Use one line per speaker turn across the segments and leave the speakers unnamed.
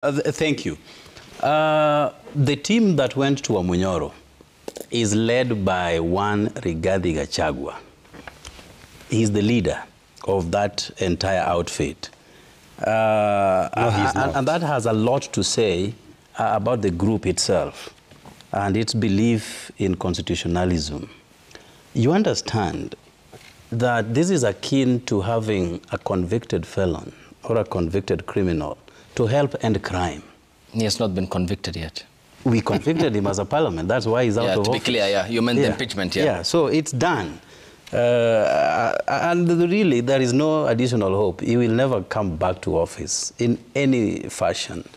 Thank you. The team that went to Wamunyoro is led by one Rigathi Gachagua. He's the leader of that entire outfit. And that has a lot to say about the group itself and its belief in constitutionalism. You understand that this is akin to having a convicted felon or a convicted criminal to help end crime.
He has not been convicted yet.
We convicted him as a parliament. That's why he's out of office.
To be clear, yeah. You meant the impeachment, yeah.
Yeah, so it's done. And really, there is no additional hope. He will never come back to office in any fashion.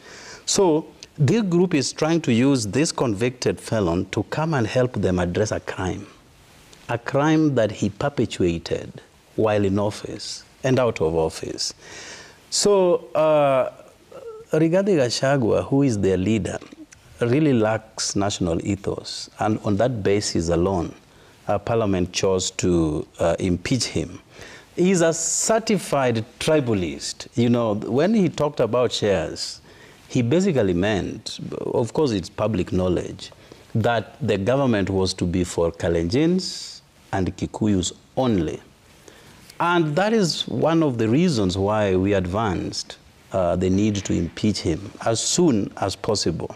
So this group is trying to use this convicted felon to come and help them address a crime that he perpetuated while in office and out of office. So Rigathi Gachagua, who is their leader, really lacks national ethos. And on that basis alone, Parliament chose to impeach him. He's a certified tribalist. You know, when he talked about shares, he basically meant, of course it's public knowledge, that the government was to be for Kalenjins and Kikuyus only. And that is one of the reasons why we advanced the need to impeach him as soon as possible.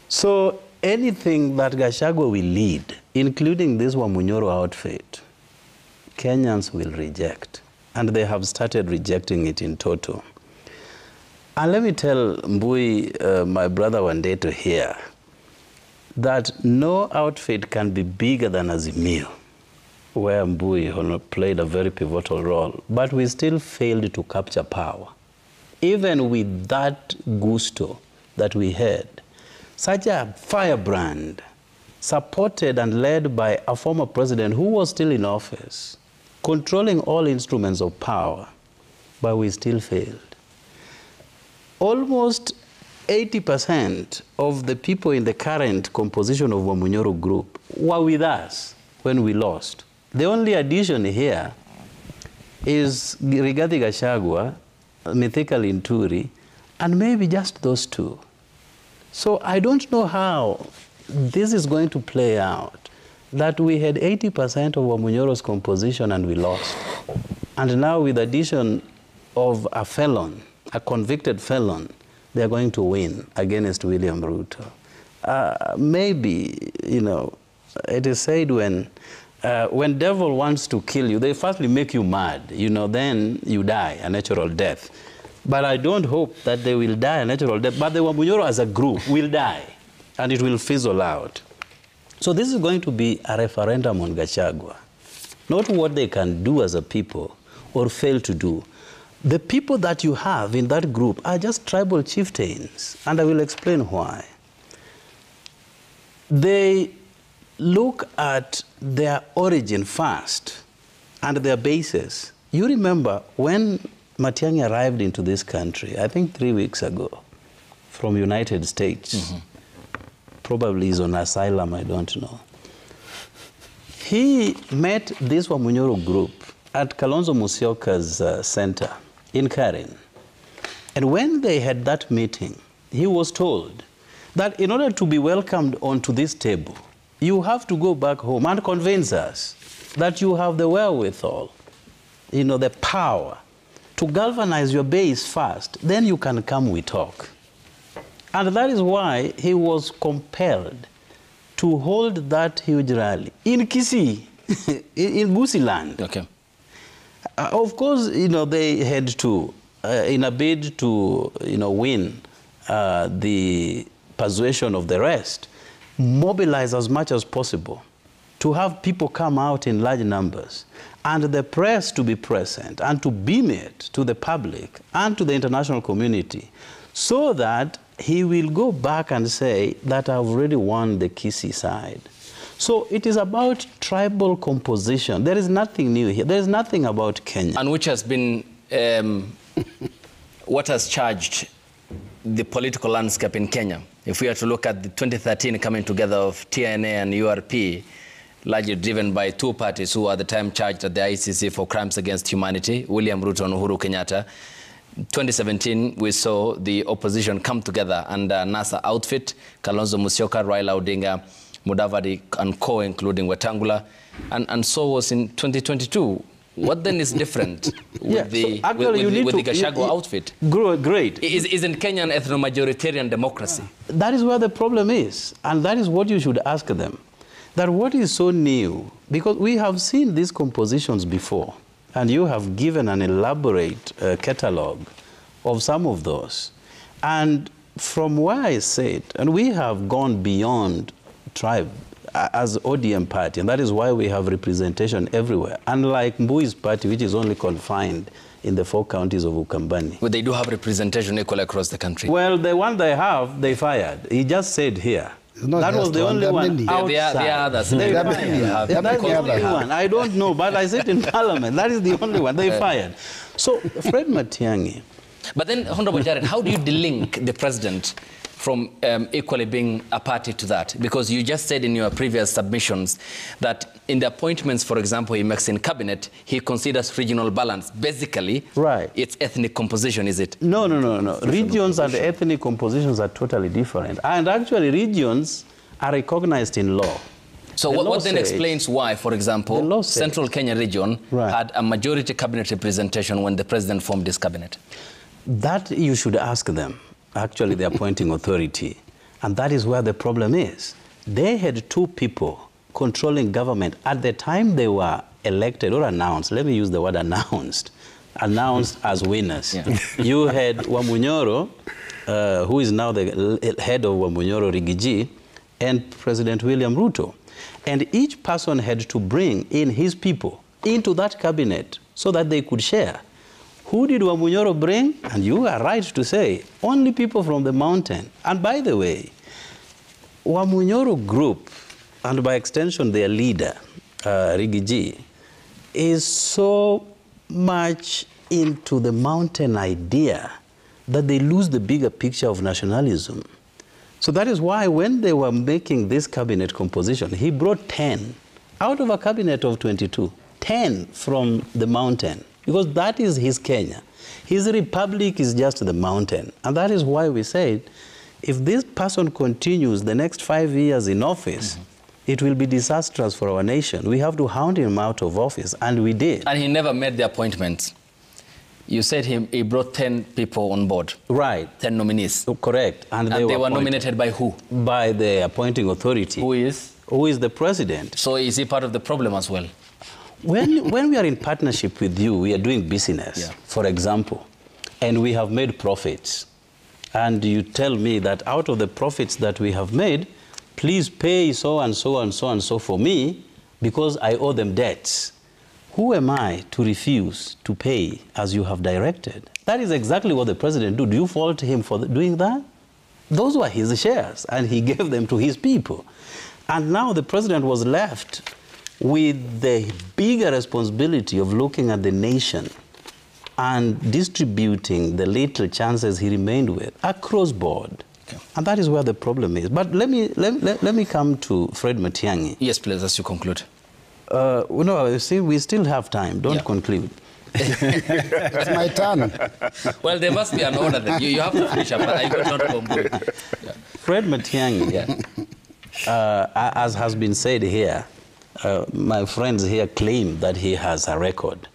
So anything that Gachagua will lead, including this Wamunyoro outfit, Kenyans will reject. And they have started rejecting it in total. And let me tell Mbui, my brother Wandeto here, that no outfit can be bigger than Azimio, where Mbui played a very pivotal role. But we still failed to capture power. Even with that gusto that we had, such a firebrand, supported and led by a former president who was still in office, controlling all instruments of power, but we still failed. Almost 80% of the people in the current composition of Wamunyoro group were with us when we lost. The only addition here is Rigathi Gachagua, Mithika Linturi, and maybe just those two. So I don't know how this is going to play out, that we had 80% of Wamunyoro's composition and we lost. And now with the addition of a felon, a convicted felon, they are going to win against William Ruto. Maybe, you know, it is said when devil wants to kill you, they firstly make you mad, you know, then you die a natural death. But I don't hope that they will die a natural death, but the Wamunyoro as a group will die, and it will fizzle out. So this is going to be a referendum on Gachagua, not what they can do as a people or fail to do. The people that you have in that group are just tribal chieftains, and I will explain why. They look at their origin first and their basis. You remember when Matiang'i arrived into this country, I think 3 weeks ago, from United States. Probably he's on asylum, I don't know. He met this Wamunyoro group at Kalonzo Musyoka's center in Karen. And when they had that meeting, he was told that in order to be welcomed onto this table, you have to go back home and convince us that you have the wherewithal, you know, the power to galvanize your base first, then you can come, we talk. And that is why he was compelled to hold that huge rally in Kisii, in Busiland.
Okay.
Of course, you know, they had to, in a bid to, you know, win the persuasion of the rest, mobilize as much as possible to have people come out in large numbers and the press to be present and to beam it to the public and to the international community so that he will go back and say that I've already won the Kisii side. So it is about tribal composition. There is nothing new here. There is nothing about Kenya.
And which has been, what has charged the political landscape in Kenya? If we are to look at the 2013 coming together of TNA and URP, largely driven by two parties who at the time charged at the ICC for crimes against humanity, William Ruto and Uhuru Kenyatta. 2017, we saw the opposition come together under NASA outfit, Kalonzo Musyoka, Raila Odinga, Mudavadi, and co, including Wetangula, and so was in 2022. What then is different with the Gachagua outfit?
Great.
Isn't Kenya an ethno-majoritarian democracy?
That is where the problem is, and that is what you should ask them. That what is so new, because we have seen these compositions before, and you have given an elaborate catalog of some of those. And from where I sit, and we have gone beyond tribe as ODM party, and that is why we have representation everywhere. Unlike Mbui's party, which is only confined in the 4 counties of Ukambani.
But they do have representation equal across the country.
Well, the one they have, they fired. He just said here. That was the only one outside.
There are others.
That's the only one. I don't know, but I sit in Parliament. That is the only one. They fired. So, Fred Matiang'i.
But then, Honorable Jared, how do you delink the president from equally being a party to that? Because you just said in your previous submissions that in the appointments, for example, he makes in cabinet, he considers regional balance. Basically,
right.
It's ethnic composition, is it?
No. Regions and ethnic compositions are totally different. And actually, regions are recognized in law.
So what then explains why, for example, Central Kenya region had a majority cabinet representation when the president formed his cabinet?
That you should ask them. Actually, the appointing authority. And that is where the problem is. They had 2 people controlling government at the time they were elected or announced. Let me use the word announced as winners. Yeah. You had Wamunyoro, who is now the head of Wamunyoro Rigiji, and President William Ruto. And each person had to bring in his people into that cabinet so that they could share. Who did Wamunyoro bring? And you are right to say, only people from the mountain. And by the way, Wamunyoro group, and by extension their leader, Rigiji, is so much into the mountain idea that they lose the bigger picture of nationalism. So that is why when they were making this cabinet composition, he brought 10 out of a cabinet of 22, 10 from the mountain. Because that is his Kenya. His republic is just the mountain. And that is why we said, if this person continues the next 5 years in office, it will be disastrous for our nation. We have to hound him out of office, and we did.
And he never made the appointments. You said he brought 10 people on board.
Right.
10 nominees.
Correct.
And they were nominated by who?
By the appointing authority.
Who is?
Who is the president.
So is he part of the problem as well?
When we are in partnership with you, we are doing business, for example, and we have made profits. And you tell me that out of the profits that we have made, please pay so and so and so and so for me because I owe them debts. Who am I to refuse to pay as you have directed? That is exactly what the president did. Do you fault him for doing that? Those were his shares, and he gave them to his people. And now the president was left with the bigger responsibility of looking at the nation and distributing the little chances he remained with across board. Okay. And that is where the problem is. But let me come to Fred Matiang'i.
Yes, please, as you conclude.
No, see, we still have time. Don't conclude.
It's my turn.
Well, there must be an order then. You have to finish up, but I could not conclude.
Fred Matiang'i, as has been said here, my friends here claim that he has a record.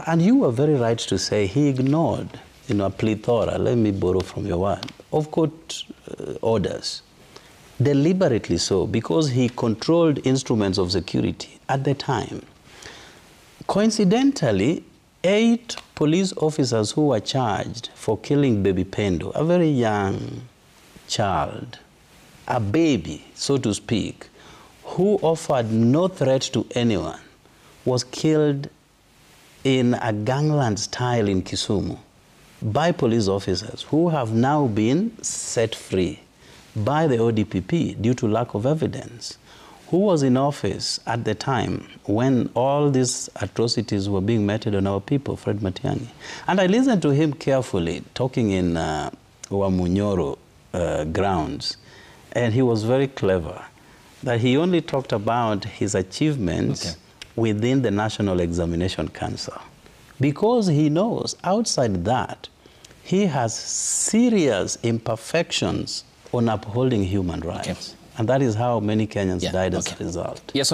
And you were very right to say he ignored, a plethora, let me borrow from your word, of court orders. Deliberately so, because he controlled instruments of security at the time. Coincidentally, 8 police officers who were charged for killing baby Pendo, a very young child, a baby, so to speak, who offered no threat to anyone, was killed in a gangland style in Kisumu by police officers who have now been set free by the ODPP due to lack of evidence. Who was in office at the time when all these atrocities were being meted on our people? Fred Matiang'i. And I listened to him carefully, talking in Wamunyoro grounds, and he was very clever, that he only talked about his achievements within the National Examination Council, because he knows outside that, he has serious imperfections on upholding human rights.
Okay.
And that is how many Kenyans died as a result.
Yes,